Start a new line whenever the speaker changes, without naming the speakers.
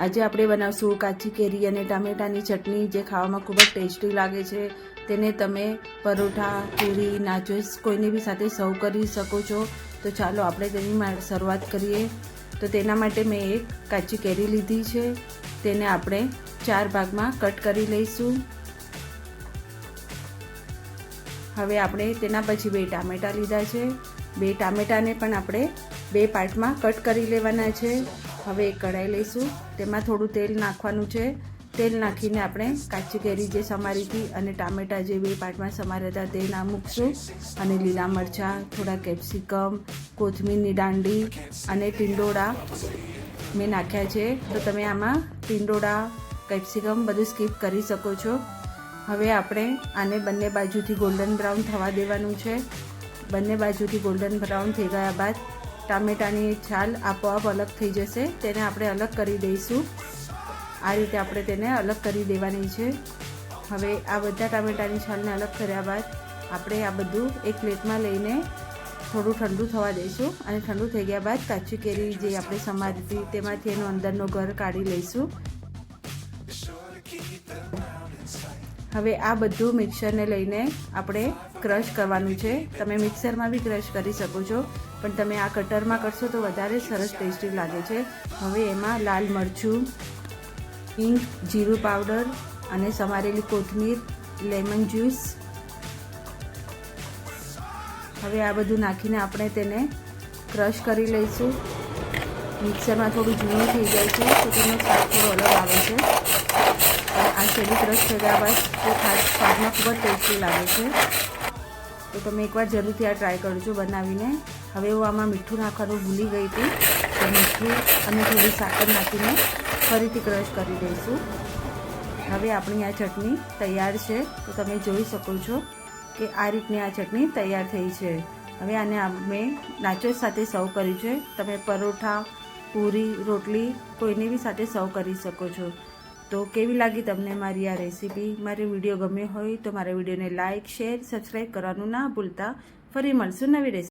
આજે આપણે બનાવશું કાચી કેરી અને ટામેટાની ચટણી, જે ખાવામાં ખૂબ જ ટેસ્ટી લાગે છે. તેને તમે પરોઠા, પૂરી, નાચોસ કોઈની બી સાથે સર્વ કરી શકો છો. તો ચાલો આપણે તેની શરૂઆત કરીએ. તો તેના માટે મેં એક કાચી કેરી લીધી છે. તેને આપણે 4 ભાગમાં કટ કરી લઈશું. હવે આપણે તેના પછી 2 ટામેટાં લીધા છે. 2 ટામેટાને પણ આપણે 2 પાર્ટમાં કટ કરી લેવાના છે. હવે એક કઢાઈ લઈશું. તેમાં થોડું તેલ નાખવાનું છે. તેલ નાખીને આપણે કાચી કેરી જે સમારી હતી અને ટામેટાં જે 2 પાર્ટમાં સમાર્યા હતા તે મૂકશું. અને લીલા મરચાં, થોડા કેપ્સિકમ, કોથમીરની દાંડી અને ટીંડોળા મેં નાખ્યા છે. તો તમે આમાં ટીંડોળા, કેપ્સિકમ બધું સ્કીપ કરી શકો છો. હવે આપણે આને બંને બાજુથી ગોલ્ડન બ્રાઉન થવા દેવાનું છે. બંને બાજુથી ગોલ્ડન બ્રાઉન થઈ ગયા બાદ ટામેટાની છાલ આપોઆપ અલગ થઈ જશે. તેને આપણે અલગ કરી દઈશું. આ રીતે આપણે તેને અલગ કરી દેવાની છે. હવે આ બધા ટામેટાની છાલને અલગ કર્યા બાદ આપણે આ બધું એક પ્લેટમાં લઈને થોડું ઠંડુ થવા દઈશું. અને ઠંડુ થઈ ગયા બાદ કાચી કેરી જે આપણે સમારી હતી તેમાંથી એનો અંદરનો ઘર કાઢી લઈશું. હવે આ બધું મિક્સરને લઈને આપણે ક્રશ કરવાનું છે. તમે મિક્સરમાં બી ક્રશ કરી શકો છો, પણ તમે આ કટરમાં કરશો તો વધારે સરસ ટેસ્ટી લાગે છે. હવે એમાં લાલ મરચું, હિંગ, જીરું પાવડર અને સમારેલી કોથમીર, લેમન જ્યુસ, હવે આ બધું નાખીને આપણે તેને ક્રશ કરી લઈશું. મિક્સરમાં થોડું જૂનું થઈ જાય છે તો તેનો સ્વાદ થોડો અલગ આવે છે. આ શેલી ક્રશ થઈ ગયા બાદ તે સ્વાદમાં ખૂબ જ ટેસ્ટી લાગે છે. તો તમે એકવાર જરૂરથી આ ટ્રાય કરજો બનાવીને. હવે હું આમાં મીઠું નાખવાનું ભૂલી ગઈ હતી, તો મીઠું અને થોડી સાકર નાખીને ફરીથી ક્રશ કરી દઈશું. હવે આપણી આ ચટણી તૈયાર છે. તો તમે જોઈ શકો છો કે આ રીતની આ ચટણી તૈયાર થઈ છે. હવે આને મેં નાચોસ સાથે સર્વ કર્યું છે. તમે પરોઠા, પૂરી, રોટલી કોઈની બી સાથે સર્વ કરી શકો છો. તો કેવી લાગી તમને મારી આ રેસીપી? મારો વિડીયો ગમ્યો હોય તો મારા વિડીયોને લાઇક, શેર, સબસ્ક્રાઈબ કરવાનું ના ભૂલતા. ફરી મળશું નવી રેસીપી.